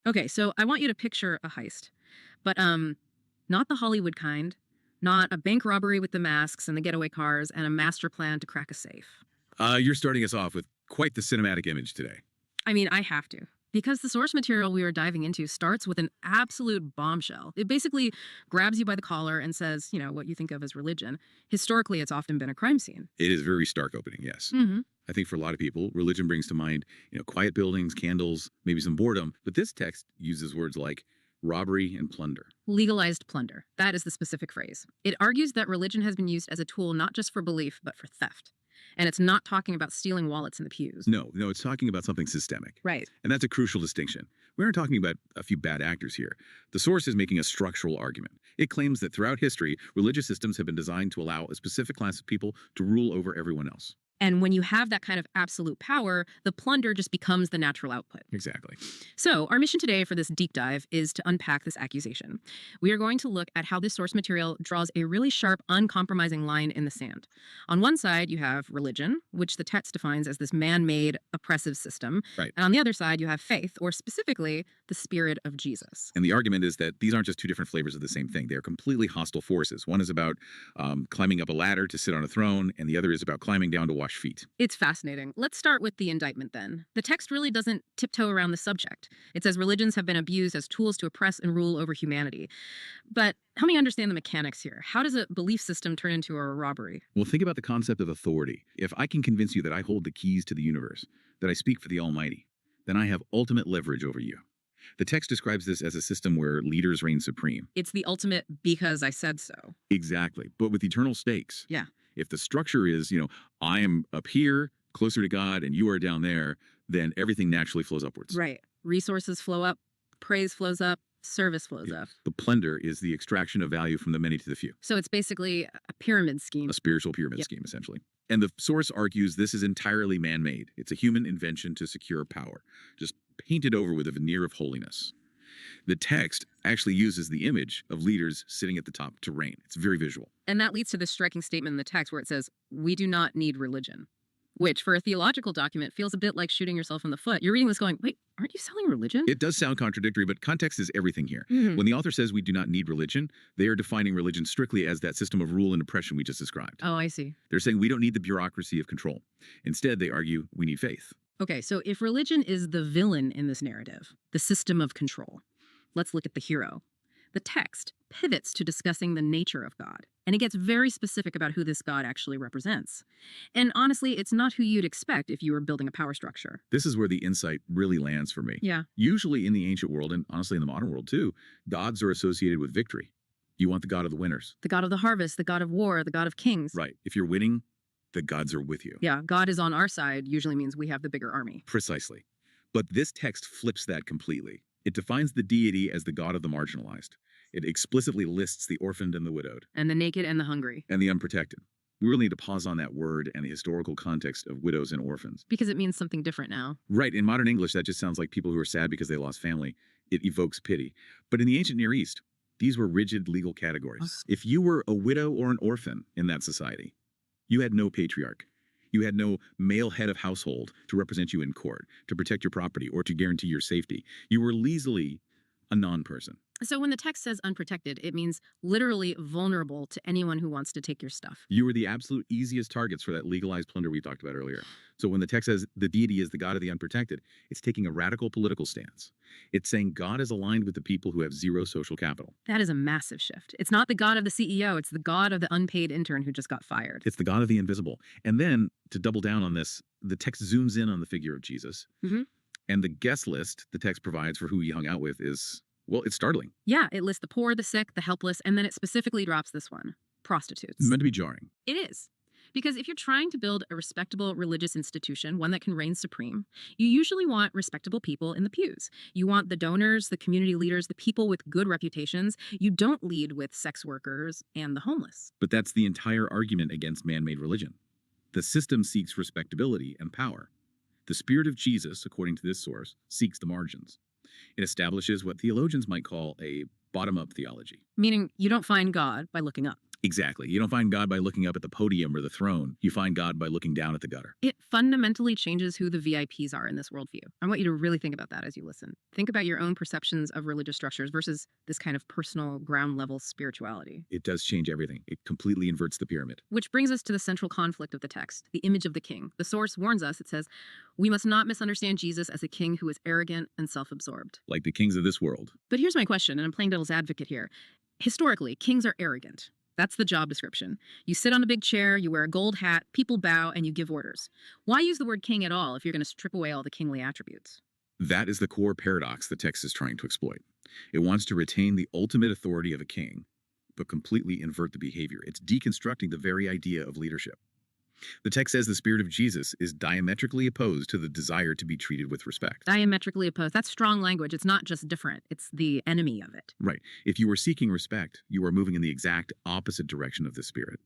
Okay, so I want you to picture a heist, but not the Hollywood kind, not a bank robbery with the masks and the getaway cars and a master plan to crack a safe. You're starting us off with quite the cinematic image today. I mean, I have to. Because the source material we are diving into starts with an absolute bombshell. It basically grabs you by the collar and says, what you think of as religion. Historically, it's often been a crime scene. It is a very stark opening, yes. Hmm. I think for a lot of people, religion brings to mind, quiet buildings, candles, maybe some boredom. But this text uses words like robbery and plunder. Legalized plunder. That is the specific phrase. It argues that religion has been used as a tool not just for belief, but for theft. And it's not talking about stealing wallets in the pews. No, it's talking about something systemic. Right. And that's a crucial distinction. We aren't talking about a few bad actors here. The source is making a structural argument. It claims that throughout history, religious systems have been designed to allow a specific class of people to rule over everyone else. And when you have that kind of absolute power, the plunder just becomes the natural output. Exactly. So, our mission today for this deep dive is to unpack this accusation. We are going to look at how this source material draws a really sharp, uncompromising line in the sand. On one side, you have religion, which the text defines as this man-made oppressive system. Right. And on the other side, you have faith, or specifically, the spirit of Jesus. And the argument is that these aren't just two different flavors of the same thing. They are completely hostile forces. One is about climbing up a ladder to sit on a throne, and the other is about climbing down to wash feet. It's fascinating. Let's start with the indictment then. The text really doesn't tiptoe around the subject. It says religions have been abused as tools to oppress and rule over humanity. But help me understand the mechanics here. How does a belief system turn into a robbery? Well, think about the concept of authority. If I can convince you that I hold the keys to the universe, that I speak for the Almighty, then I have ultimate leverage over you. The text describes this as a system where leaders reign supreme. It's the ultimate because I said so. Exactly, but with eternal stakes. Yeah. If the structure is, I am up here, closer to God, and you are down there, then everything naturally flows upwards. Right. Resources flow up, praise flows up, service flows Yeah. up. The plunder is the extraction of value from the many to the few. So it's basically a pyramid scheme. A spiritual pyramid Yep. scheme, essentially. And the source argues this is entirely man-made. It's a human invention to secure power, just painted over with a veneer of holiness. The text actually uses the image of leaders sitting at the top to reign. It's very visual. And that leads to this striking statement in the text where it says, we do not need religion. Which, for a theological document, feels a bit like shooting yourself in the foot. You're reading this going, wait, aren't you selling religion? It does sound contradictory, but context is everything here. Mhm. When the author says we do not need religion, they are defining religion strictly as that system of rule and oppression we just described. Oh, I see. They're saying we don't need the bureaucracy of control. Instead, they argue we need faith. Okay, so if religion is the villain in this narrative, the system of control, let's look at the hero. The text pivots to discussing the nature of God, and it gets very specific about who this God actually represents. And honestly, it's not who you'd expect if you were building a power structure. This is where the insight really lands for me. Yeah. Usually in the ancient world, and honestly in the modern world too, gods are associated with victory. You want the god of the winners. The God of the harvest, the God of war, the God of kings. Right. If you're winning, the gods are with you. Yeah, God is on our side usually means we have the bigger army. Precisely. But this text flips that completely. It defines the deity as the god of the marginalized. It explicitly lists the orphaned and the widowed, And the naked and the hungry. and the unprotected. We really need to pause on that word and the historical context of widows and orphans. Because it means something different now. Right, in modern English, that just sounds like people who are sad because they lost family. It evokes pity. But in the ancient Near East, these were rigid legal categories. If you were a widow or an orphan in that society, you had no patriarch. You had no male head of household to represent you in court, to protect your property, or to guarantee your safety. You were legally a non-person. So when the text says unprotected, it means literally vulnerable to anyone who wants to take your stuff. You were the absolute easiest targets for that legalized plunder we talked about earlier. So when the text says the deity is the god of the unprotected, it's taking a radical political stance. It's saying God is aligned with the people who have zero social capital. That is a massive shift. It's not the God of the CEO, it's the God of the unpaid intern who just got fired. It's the god of the invisible. And then, to double down on this, the text zooms in on the figure of Jesus. Mhm. And the guest list the text provides for who he hung out with is, well, it's startling. Yeah, it lists the poor, the sick, the helpless, and then it specifically drops this one, prostitutes. It's meant to be jarring. It is. Because if you're trying to build a respectable religious institution, one that can reign supreme, you usually want respectable people in the pews. You want the donors, the community leaders, the people with good reputations. You don't lead with sex workers and the homeless. But that's the entire argument against man-made religion. The system seeks respectability and power. The spirit of Jesus, according to this source, seeks the margins. It establishes what theologians might call a bottom-up theology. Meaning you don't find God by looking up. Exactly. You don't find God by looking up at the podium or the throne. You find God by looking down at the gutter. It fundamentally changes who the VIPs are in this worldview. I want you to really think about that as you listen. Think about your own perceptions of religious structures versus this kind of personal, ground level spirituality. It does change everything. It completely inverts the pyramid. Which brings us to the central conflict of the text, the image of the king. The source warns us, it says, we must not misunderstand Jesus as a king who is arrogant and self absorbed. Like the kings of this world. But here's my question, and I'm playing devil's advocate here. Historically, kings are arrogant. That's the job description. You sit on a big chair, you wear a gold hat, people bow, and you give orders. Why use the word king at all if you're going to strip away all the kingly attributes? That is the core paradox the text is trying to exploit. It wants to retain the ultimate authority of a king, but completely invert the behavior. It's deconstructing the very idea of leadership. The text says the spirit of Jesus is diametrically opposed to the desire to be treated with respect. Diametrically opposed. That's strong language. It's not just different. It's the enemy of it. Right. If you are seeking respect, you are moving in the exact opposite direction of the spirit.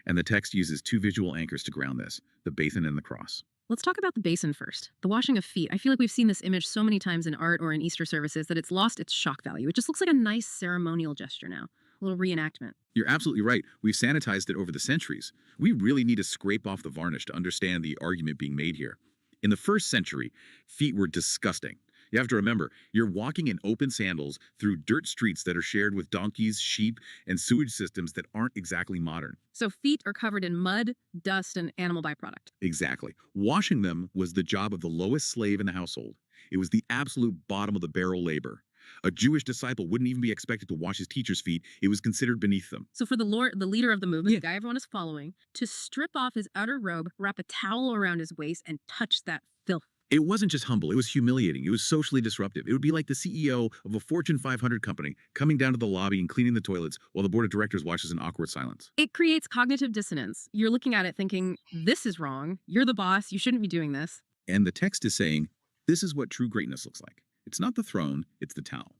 And the text uses two visual anchors to ground this, the basin and the cross. Let's talk about the basin first. The washing of feet. I feel like we've seen this image so many times in art or in Easter services that it's lost its shock value. It just looks like a nice ceremonial gesture now. A little reenactment. You're absolutely right. We've sanitized it over the centuries. We really need to scrape off the varnish to understand the argument being made here. In the first century, feet were disgusting. You have to remember, you're walking in open sandals through dirt streets that are shared with donkeys, sheep, and sewage systems that aren't exactly modern. So feet are covered in mud, dust, and animal byproduct. Exactly. Washing them was the job of the lowest slave in the household. It was the absolute bottom of the barrel labor. A Jewish disciple wouldn't even be expected to wash his teacher's feet. It was considered beneath them. So for the leader of the movement, the guy everyone is following, to strip off his outer robe, wrap a towel around his waist, and touch that filth. It wasn't just humble, it was humiliating. It was socially disruptive. It would be like the CEO of a Fortune 500 company coming down to the lobby and cleaning the toilets while the board of directors watches in awkward silence. It creates cognitive dissonance. You're looking at it thinking, this is wrong. You're the boss. You shouldn't be doing this. And the text is saying, this is what true greatness looks like. It's not the throne, it's the towel.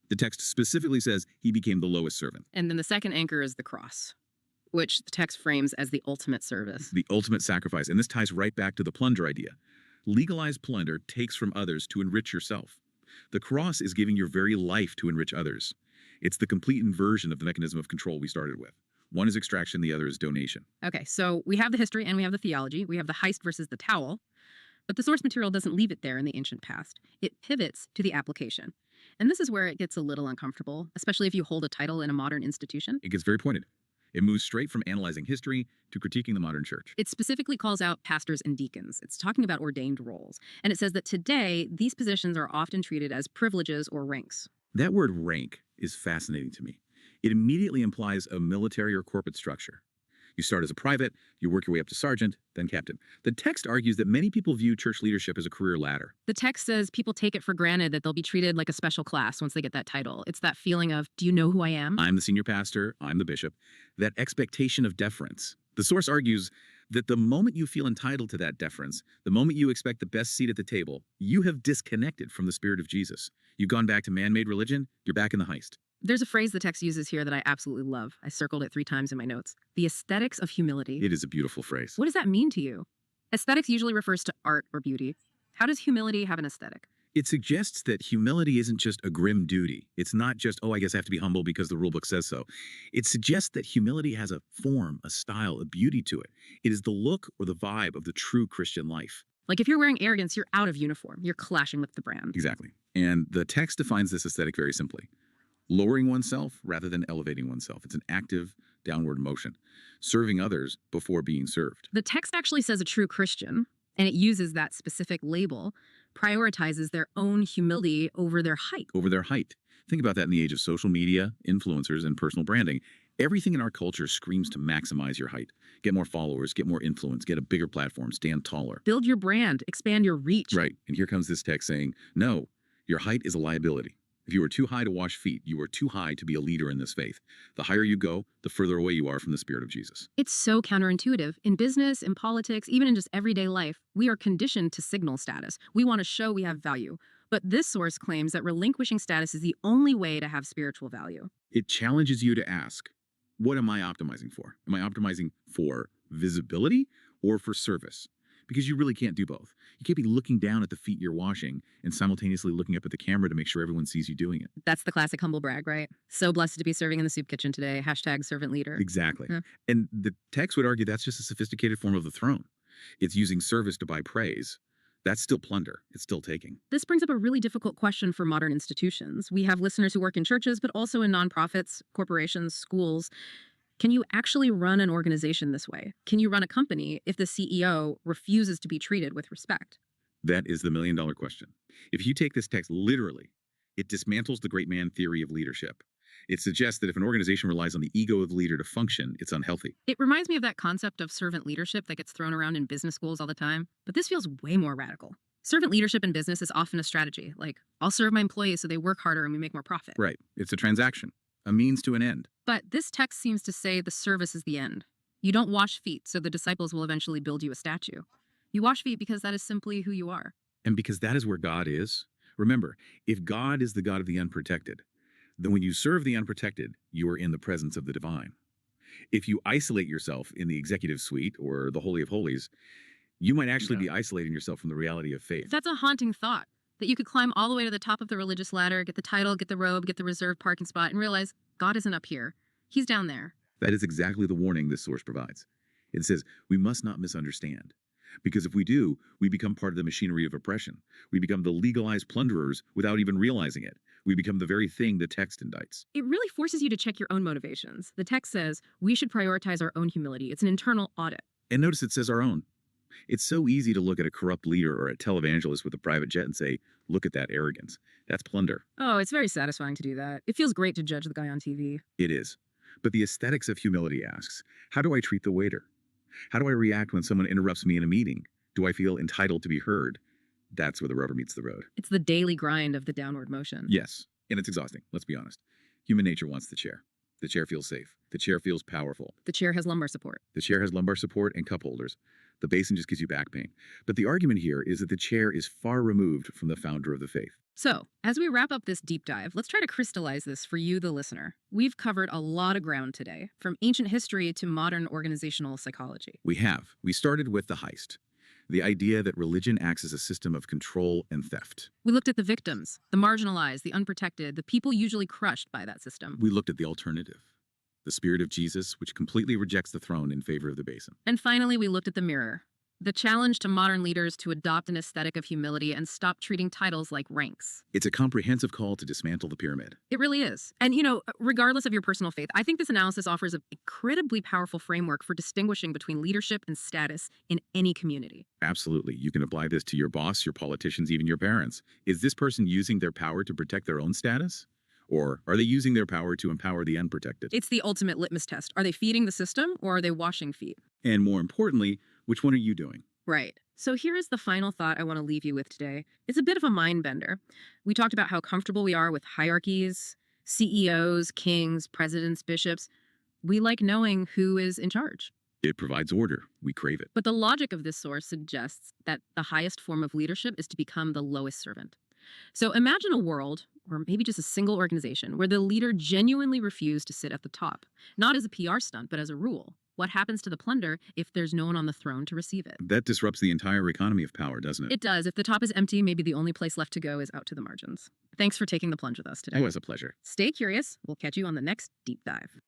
The text specifically says he became the lowest servant. And then the second anchor is the cross, which the text frames as the ultimate service. The ultimate sacrifice. And this ties right back to the plunder idea. Legalized plunder takes from others to enrich yourself. The cross is giving your very life to enrich others. It's the complete inversion of the mechanism of control we started with. One is extraction, the other is donation. Okay, so we have the history and we have the theology. We have the heist versus the towel. But the source material doesn't leave it there in the ancient past. It pivots to the application. And this is where it gets a little uncomfortable, especially if you hold a title in a modern institution. It gets very pointed. It moves straight from analyzing history to critiquing the modern church. It specifically calls out pastors and deacons. It's talking about ordained roles. And it says that today, these positions are often treated as privileges or ranks. That word rank is fascinating to me. It immediately implies a military or corporate structure. You start as a private, you work your way up to sergeant, then captain. The text argues that many people view church leadership as a career ladder. The text says people take it for granted that they'll be treated like a special class once they get that title. It's that feeling of, do you know who I am? I'm the senior pastor, I'm the bishop. That expectation of deference. The source argues that the moment you feel entitled to that deference, the moment you expect the best seat at the table, you have disconnected from the spirit of Jesus. You've gone back to man-made religion, you're back in the heist. There's a phrase the text uses here that I absolutely love. I circled it 3 times in my notes. The aesthetics of humility. It is a beautiful phrase. What does that mean to you? Aesthetics usually refers to art or beauty. How does humility have an aesthetic? It suggests that humility isn't just a grim duty. It's not just, oh, I guess I have to be humble because the rule book says so. It suggests that humility has a form, a style, a beauty to it. It is the look or the vibe of the true Christian life. Like if you're wearing arrogance, you're out of uniform. You're clashing with the brand. Exactly. And the text defines this aesthetic very simply. Lowering oneself rather than elevating oneself. It's an active downward motion. Serving others before being served. The text actually says a true Christian, and it uses that specific label, prioritizes their own humility over their height. Over their height. Think about that in the age of social media, influencers, and personal branding. Everything in our culture screams to maximize your height. Get more followers, get more influence, get a bigger platform, stand taller. Build your brand, expand your reach. Right. And here comes this text saying, no, your height is a liability. If you are too high to wash feet, you are too high to be a leader in this faith. The higher you go, the further away you are from the spirit of Jesus. It's so counterintuitive. In business, in politics, even in just everyday life, we are conditioned to signal status. We want to show we have value. But this source claims that relinquishing status is the only way to have spiritual value. It challenges you to ask, what am I optimizing for? Am I optimizing for visibility or for service? because you really can't do both. You can't be looking down at the feet you're washing and simultaneously looking up at the camera to make sure everyone sees you doing it. That's the classic humble brag, right? So blessed to be serving in the soup kitchen today. Hashtag servant leader. Exactly. Yeah. And the text would argue that's just a sophisticated form of the throne. It's using service to buy praise. That's still plunder. It's still taking. This brings up a really difficult question for modern institutions. We have listeners who work in churches, but also in nonprofits, corporations, schools. Can you actually run an organization this way? Can you run a company if the CEO refuses to be treated with respect? That is the million-dollar question. If you take this text literally, it dismantles the great man theory of leadership. It suggests that if an organization relies on the ego of the leader to function, it's unhealthy. It reminds me of that concept of servant leadership that gets thrown around in business schools all the time, but this feels way more radical. Servant leadership in business is often a strategy, like, I'll serve my employees so they work harder and we make more profit. Right. It's a transaction, a means to an end. But this text seems to say the service is the end. You don't wash feet so the disciples will eventually build you a statue. You wash feet because that is simply who you are. And because that is where God is. Remember, if God is the God of the unprotected, then when you serve the unprotected, you are in the presence of the divine. If you isolate yourself in the executive suite or the Holy of Holies, you might actually be isolating yourself from the reality of faith. That's a haunting thought, that you could climb all the way to the top of the religious ladder, get the title, get the robe, get the reserved parking spot, and realize God isn't up here. He's down there. That is exactly the warning this source provides. It says, we must not misunderstand. Because if we do, we become part of the machinery of oppression. We become the legalized plunderers without even realizing it. We become the very thing the text indicts. It really forces you to check your own motivations. The text says we should prioritize our own humility. It's an internal audit. And notice it says our own. It's so easy to look at a corrupt leader or a televangelist with a private jet and say, look at that arrogance. That's plunder. Oh, it's very satisfying to do that. It feels great to judge the guy on TV. It is. But the aesthetics of humility asks, how do I treat the waiter? How do I react when someone interrupts me in a meeting? Do I feel entitled to be heard? That's where the rubber meets the road. It's the daily grind of the downward motion. Yes, and it's exhausting, let's be honest. Human nature wants the chair. The chair feels safe. The chair feels powerful. The chair has lumbar support. The chair has lumbar support and cup holders. The basin just gives you back pain. But the argument here is that the chair is far removed from the founder of the faith. So, as we wrap up this deep dive, let's try to crystallize this for you, the listener. We've covered a lot of ground today, from ancient history to modern organizational psychology. We have. We started with the heist. The idea that religion acts as a system of control and theft. We looked at the victims, the marginalized, the unprotected, the people usually crushed by that system. We looked at the alternative. The spirit of Jesus, which completely rejects the throne in favor of the basin. And finally, we looked at the mirror. The challenge to modern leaders to adopt an aesthetic of humility and stop treating titles like ranks. It's a comprehensive call to dismantle the pyramid. It really is. And, regardless of your personal faith, I think this analysis offers an incredibly powerful framework for distinguishing between leadership and status in any community. Absolutely. You can apply this to your boss, your politicians, even your parents. Is this person using their power to protect their own status? Or are they using their power to empower the unprotected? It's the ultimate litmus test. Are they feeding the system or are they washing feet? And more importantly, which one are you doing? Right. So here is the final thought I want to leave you with today. It's a bit of a mind bender. We talked about how comfortable we are with hierarchies, CEOs, kings, presidents, bishops. We like knowing who is in charge. It provides order. We crave it. But the logic of this source suggests that the highest form of leadership is to become the lowest servant. So imagine a world, or maybe just a single organization, where the leader genuinely refused to sit at the top, not as a PR stunt, but as a rule. What happens to the plunder if there's no one on the throne to receive it? That disrupts the entire economy of power, doesn't it? It does. If the top is empty, maybe the only place left to go is out to the margins. Thanks for taking the plunge with us today. Oh, it's a pleasure. Stay curious. We'll catch you on the next deep dive.